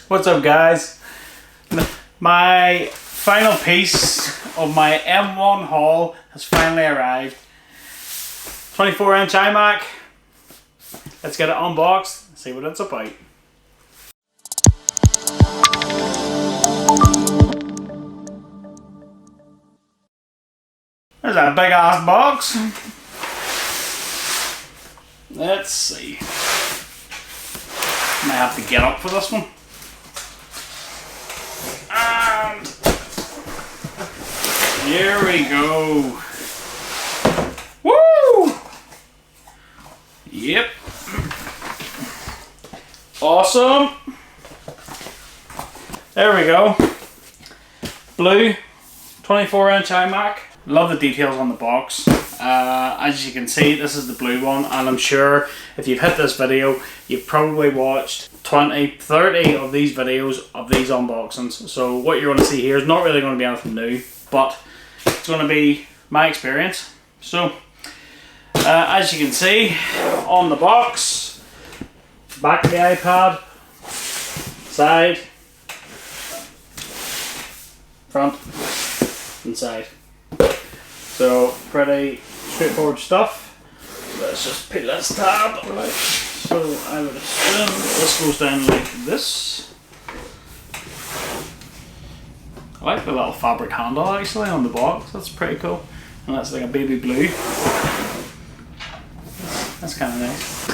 What's up, guys? My final piece of my M1 haul has finally arrived. 24-inch iMac. Let's get it unboxed and see what it's about. There's a big ass box. Let's see. Might have to get up for this one. And here we go. Woo! Yep. Awesome. There we go. Blue 24-inch iMac. Love the details on the box. As you can see, this is the blue one, and I'm sure if you've hit this video, you've probably watched 20, 30 of these videos of these unboxings. So what you're going to see here is not really going to be anything new, but it's going to be my experience. So as you can see on the box, back of the iPad, side, front, and side. So pretty straightforward stuff. Let's just put this tab. Right. So I would assume this goes down like this. I like the little fabric handle actually on the box. That's pretty cool. And that's like a baby blue. That's kind of nice.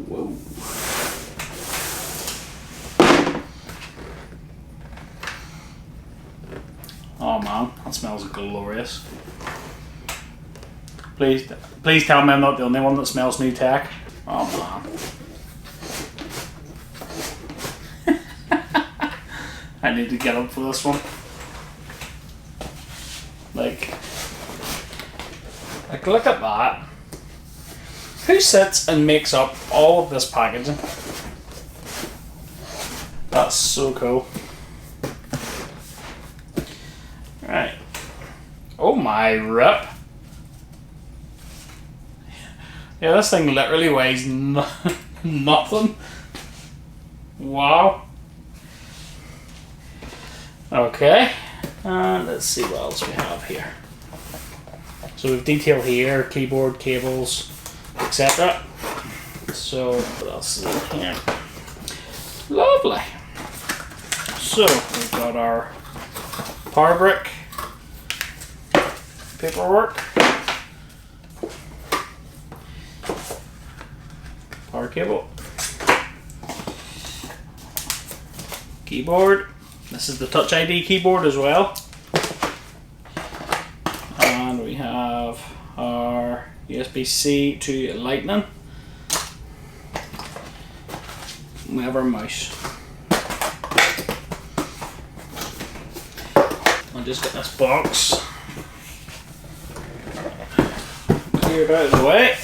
Whoa. Oh man, that smells glorious. Please tell me I'm not the only one that smells new tech. Oh man. I need to get up for this one. Like look at that. Who sits and makes up all of this packaging? That's so cool. Right. Oh my rip. Yeah, this thing literally weighs nothing. Wow. Okay. Let's see what else we have here. So we've detail here, keyboard, cables, etc. So what else is in here? Lovely. So we've got our power brick, paperwork, power cable, keyboard. This is the Touch ID keyboard as well. And we have our USB-C to Lightning. We have our mouse. I'll just get this box cleared out of the way.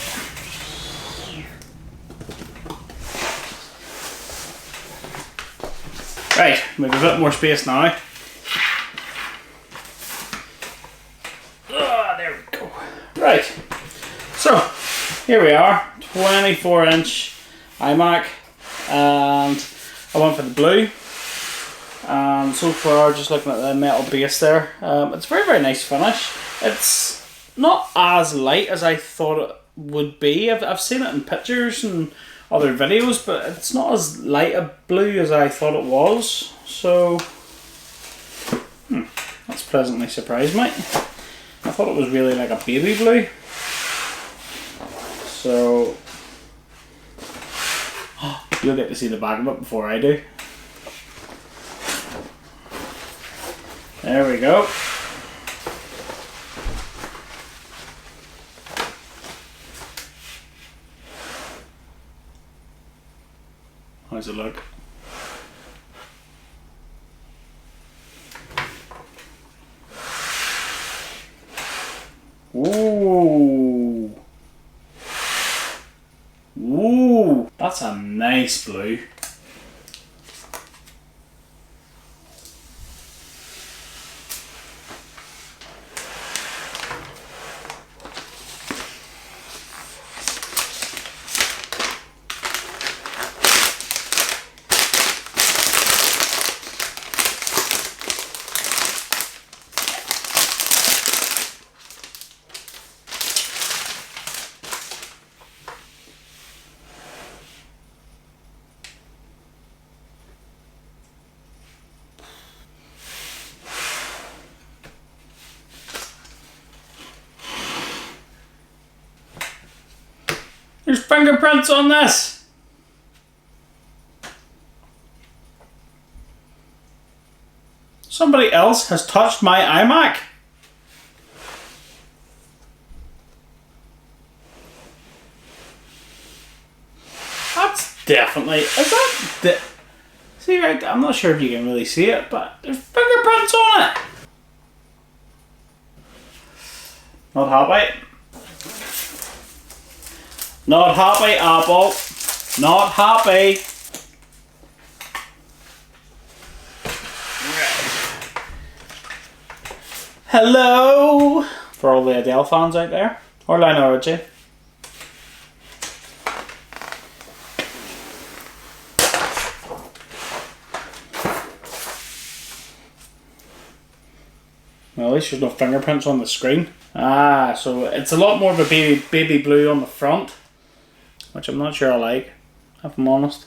Right, we have a bit more space now. There we go. Right, so here we are, 24-inch iMac, and I went for the blue. And so far, just looking at the metal base there, it's a very, very nice finish. It's not as light as I thought it would be. I've seen it in pictures and other videos, but it's not as light a blue as I thought it was. So, that's pleasantly surprised me. I thought it was really like a baby blue. So, you'll get to see the back of it before I do. There we go. How's it look? Ooh. Ooh. That's a nice blue. fingerprints on this. Somebody else has touched my iMac. That's definitely, see, right, I'm not sure if you can really see it, but there's fingerprints on it. Not happy. Not happy, Apple. Not happy. Hello! For all the Adele fans out there. Or Lionel Richie. Well, at least there's no fingerprints on the screen. Ah, so it's a lot more of a baby blue on the front, which I'm not sure I like, if I'm honest.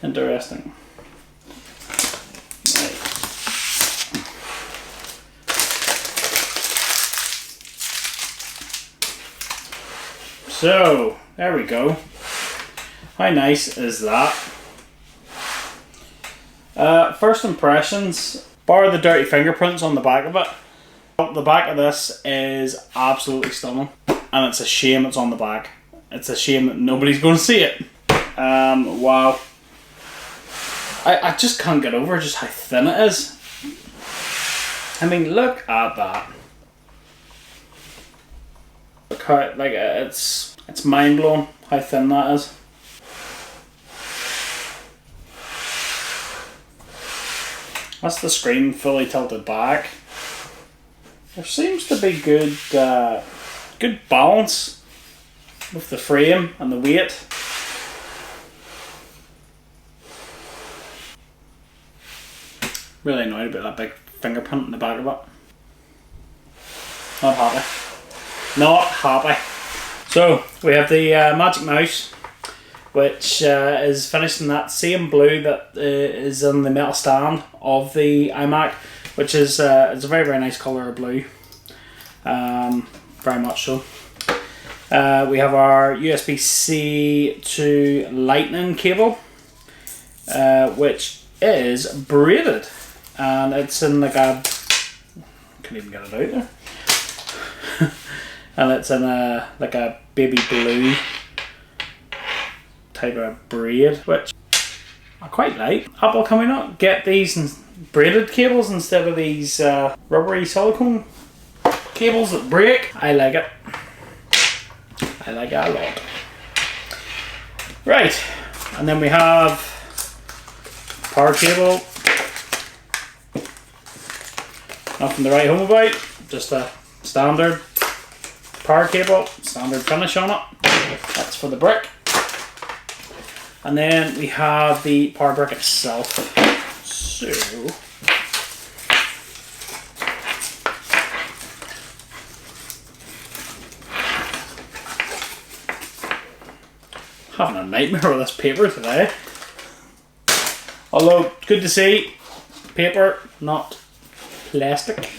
Interesting. Right. So, there we go. How nice is that? First impressions, bar the dirty fingerprints on the back of it. The back of this is absolutely stunning, and it's a shame it's on the back. It's a shame that nobody's going to see it. Wow. I just can't get over just how thin it is. I mean, look at that. Look how, like, it's mind blowing how thin that is. That's the screen fully tilted back. There seems to be good balance with the frame and the weight. Really annoyed about that big fingerprint in the back of it. Not happy. Not happy. So we have the Magic Mouse, which is finished in that same blue that is on the metal stand of the iMac, which is it's a very, very nice colour of blue. Very much so. We have our USB-C to Lightning cable, which is braided, and it's in like a, can't even get it out there. And it's in a like a baby blue type of braid, which I quite like. Apple, can we not get these braided cables instead of these rubbery silicone cables that break? I like it. I like it a lot. Right, and then we have power cable. Nothing to write home about, just a standard power cable, standard finish on it. That's for the brick. And then we have the power brick itself. So having a nightmare with this paper today. Although good to see, paper, not plastic.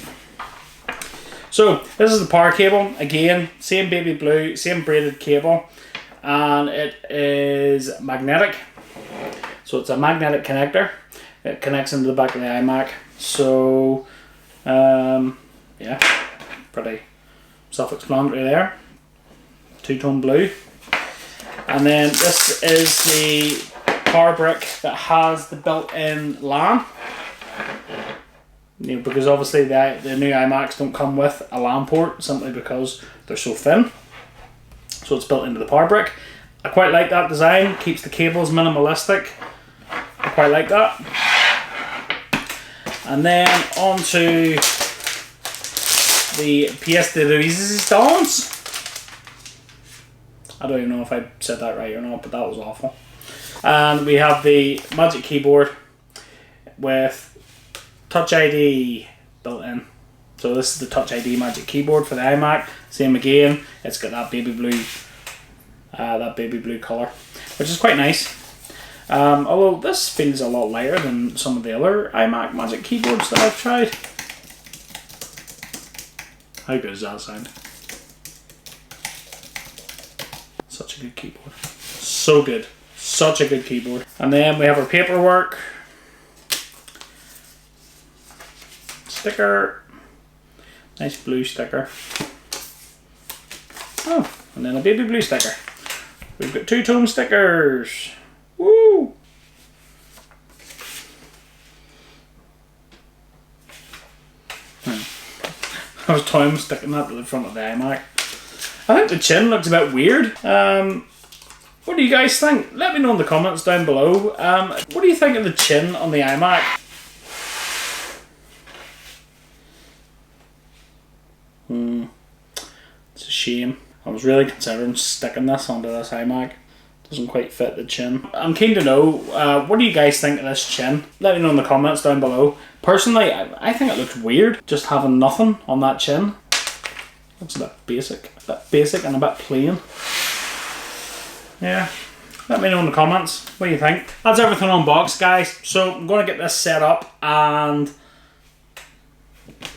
So this is the power cable. Again, same baby blue, same braided cable, and it is magnetic. So it's a magnetic connector. It connects into the back of the iMac. So yeah, pretty self-explanatory there. Two-tone blue. And then this is the power brick that has the built-in LAN. You know, because obviously the new iMacs don't come with a LAN port simply because they're so thin. So it's built into the power brick. I quite like that design. Keeps the cables minimalistic. I quite like that. And then on to the pièce de résistance. I don't even know if I said that right or not, but that was awful. And we have the Magic Keyboard with Touch ID built in. So this is the Touch ID Magic Keyboard for the iMac. Same again. It's got that baby blue colour, which is quite nice. Although this feels a lot lighter than some of the other iMac Magic Keyboards that I've tried. How good does that sound? Such such a good keyboard. So good. Such a good keyboard. And then we have our paperwork. Sticker. Nice blue sticker. Oh, and then a baby blue sticker. We've got 2 tone stickers. Woo! I was toying sticking that to the front of the iMac. I think the chin looks a bit weird. What do you guys think? Let me know in the comments down below. What do you think of the chin on the iMac? It's a shame. I was really considering sticking this onto this iMac. Doesn't quite fit the chin. I'm keen to know, what do you guys think of this chin? Let me know in the comments down below. Personally, I think it looks weird, just having nothing on that chin. Looks a bit basic and a bit plain. Yeah, let me know in the comments, what do you think? That's everything unboxed, guys. So I'm going to get this set up and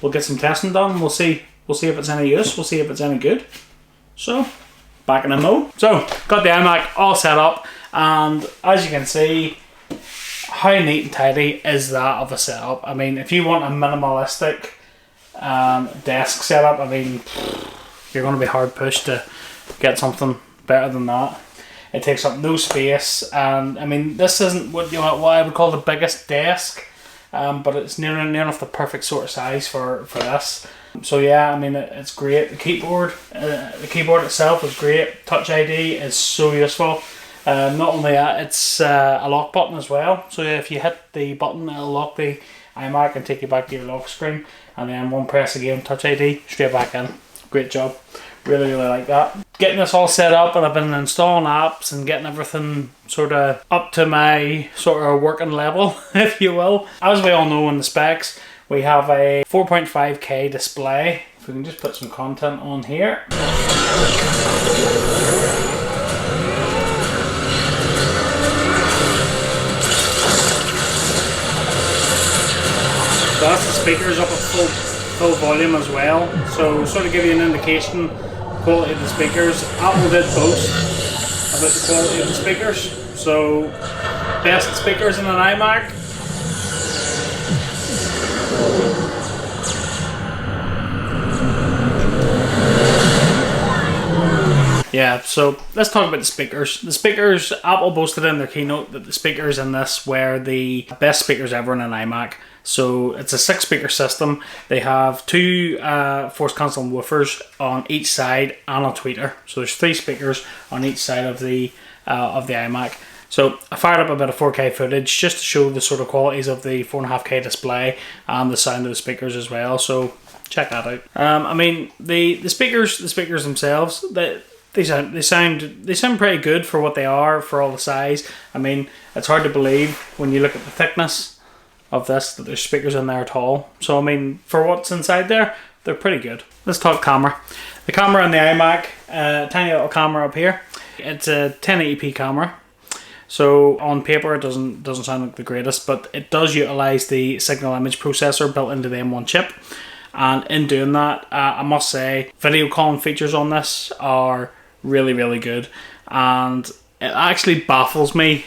we'll get some testing done. We'll see if it's any use, we'll see if it's any good. So, back in a mo. So, got the iMac all set up, and as you can see, how neat and tidy is that of a setup? I mean, if you want a minimalistic desk setup, I mean, you're going to be hard pushed to get something better than that. It takes up no space, and I mean, this isn't what I would call the biggest desk, but it's near enough the perfect sort of size for this. So yeah, I mean, it's great. The keyboard itself is great. Touch ID is so useful. Not only that, it's a lock button as well. So if you hit the button, it'll lock the iMac and take you back to your lock screen. And then one press again, Touch ID, straight back in. Great job. Really like that. Getting this all set up, and I've been installing apps and getting everything sort of up to my sort of working level, if you will. As we all know in the specs, we have a 4.5K display. If we can just put some content on here. So that's the speakers up at full volume as well. So sort of give you an indication quality of the speakers. Apple did boast about the quality of the speakers. So best speakers in an iMac. Yeah, so let's talk about the speakers. The speakers, Apple boasted in their keynote that the speakers in this were the best speakers ever in an iMac. So it's a 6-speaker system. They have 2 force cancelling woofers on each side and a tweeter. So there's 3 speakers on each side of the iMac. So I fired up a bit of 4K footage just to show the sort of qualities of the 4.5K display and the sound of the speakers as well. So check that out. I mean, the speakers themselves, they sound pretty good for what they are, for all the size. I mean, it's hard to believe when you look at the thickness of this that there's speakers in there at all. So I mean, for what's inside there, they're pretty good. Let's talk camera. The camera on the iMac, tiny little camera up here. It's a 1080p camera. So on paper it doesn't sound like the greatest, but it does utilize the signal image processor built into the M1 chip. And in doing that, I must say, video calling features on this are really good. And it actually baffles me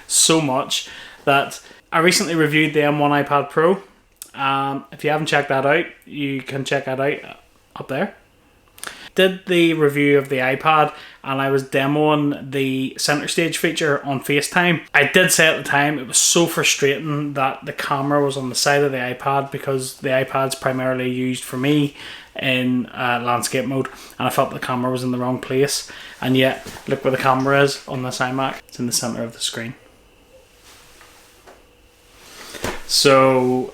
so much that I recently reviewed the M1 iPad Pro. If you haven't checked that out, you can check that out up there. Did the review of the iPad, and I was demoing the center stage feature on FaceTime. I did say at the time it was so frustrating that the camera was on the side of the iPad, because the iPad's primarily used for me in landscape mode, and I felt the camera was in the wrong place. And yet, look where the camera is on this iMac. It's in the center of the screen. So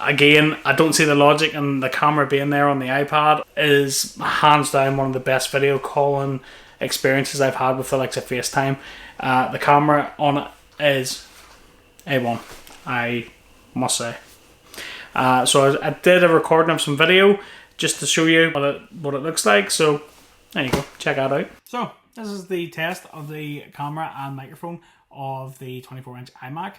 again, I don't see the logic in the camera being there on the iPad. It is hands down one of the best video calling experiences I've had with the likes of FaceTime. The camera on it is A1, I must say. So I did a recording of some video just to show you what it looks like. So there you go, check that out. So this is the test of the camera and microphone of the 24-inch iMac.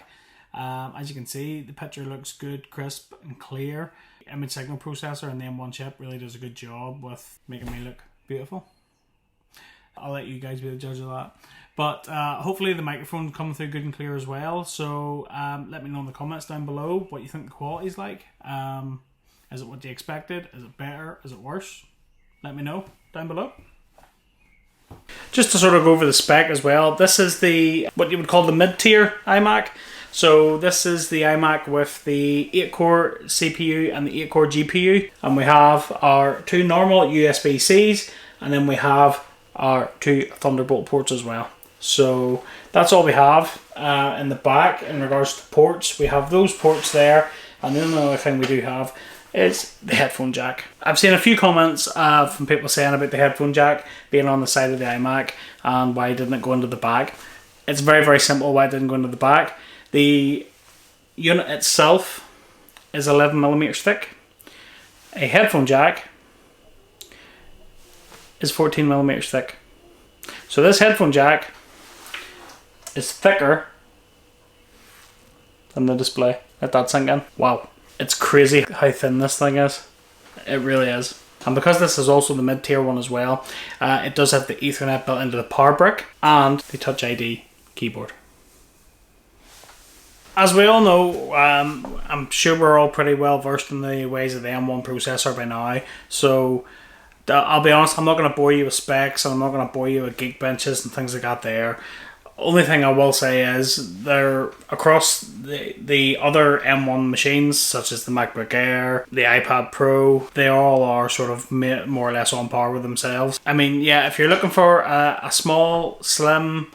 As you can see, the picture looks good, crisp and clear. Image signal processor and the M1 chip really does a good job with making me look beautiful. I'll let you guys be the judge of that. But hopefully the microphone coming through good and clear as well. So let me know in the comments down below what you think the quality's like. Is it what you expected? Is it better? Is it worse? Let me know down below. Just to sort of go over the spec as well, this is the what you would call the mid-tier iMac. So this is the iMac with the 8-core CPU and the 8-core GPU. And we have our 2 normal USB-Cs, and then we have our 2 Thunderbolt ports as well. So that's all we have in the back in regards to ports. We have those ports there, and then the other thing we do have is the headphone jack. I've seen a few comments from people saying about the headphone jack being on the side of the iMac and why didn't it go into the back. It's very, very simple why it didn't go into the back. The unit itself is 11mm thick. A headphone jack is 14mm thick. So this headphone jack is thicker than the display. Let that sink in. Wow. It's crazy how thin this thing is. It really is. And because this is also the mid-tier one as well, it does have the Ethernet built into the power brick and the Touch ID keyboard. As we all know, I'm sure we're all pretty well versed in the ways of the M1 processor by now. So I'll be honest, I'm not going to bore you with specs, and I'm not going to bore you with Geekbenches and things like that there. Only thing I will say is they're across the other M1 machines, such as the MacBook Air, the iPad Pro, they all are sort of more or less on par with themselves. I mean, yeah, if you're looking for a small, slim,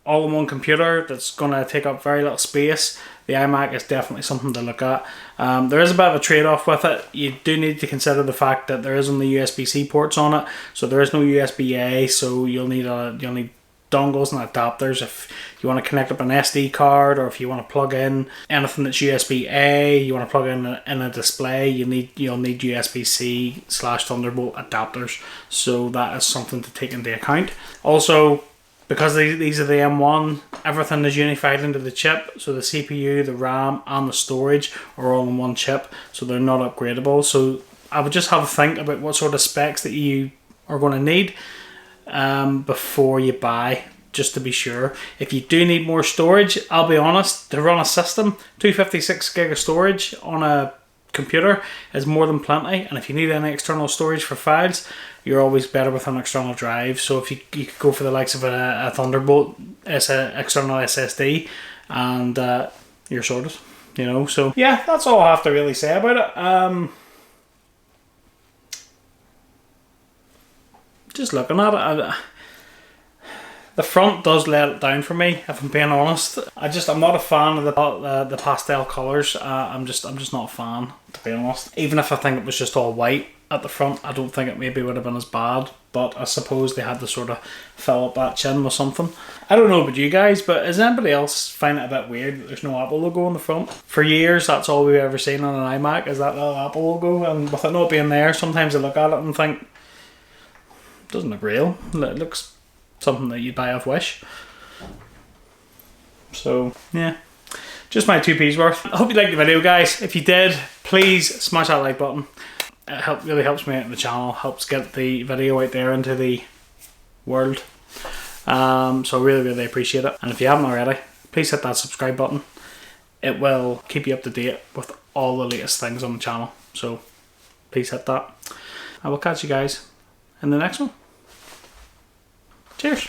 all-in-one computer that's going to take up very little space, the iMac is definitely something to look at. There is a bit of a trade-off with it. You do need to consider the fact that there is only USB-C ports on it, so there is no USB-A, so you'll need dongles and adapters if you want to connect up an SD card, or if you want to plug in anything that's USB-A, you want to plug in a display, you'll need USB-C / Thunderbolt adapters. So that is something to take into account. Also, because these are the M1, everything is unified into the chip, so the CPU, the RAM and the storage are all in one chip, so they're not upgradable. So I would just have a think about what sort of specs that you are going to need before you buy, just to be sure. If you do need more storage, I'll be honest, to run a system, 256 gig of storage on a computer is more than plenty, and if you need any external storage for files, you're always better with an external drive. So if you could go for the likes of a Thunderbolt external SSD, and you're sorted, you know. So yeah, that's all I have to really say about it. Just looking at it, the front does let it down for me, if I'm being honest. I'm not a fan of the pastel colours. I'm just not a fan, to be honest. Even if I think it was just all white at the front, I don't think it maybe would have been as bad. But I suppose they had to sort of fill up that chin with something. I don't know about you guys, but does anybody else find it a bit weird that there's no Apple logo on the front? For years, that's all we've ever seen on an iMac, is that little Apple logo. And with it not being there, sometimes I look at it and think, doesn't look real. It looks something that you'd buy off Wish. So yeah, just my 2p's worth. I hope you liked the video, guys. If you did, please smash that like button. It really helps me out in the channel, helps get the video out there into the world. So really appreciate it. And if you haven't already, please hit that subscribe button. It will keep you up to date with all the latest things on the channel, so please hit that. I will catch you guys in the next one. Cheers.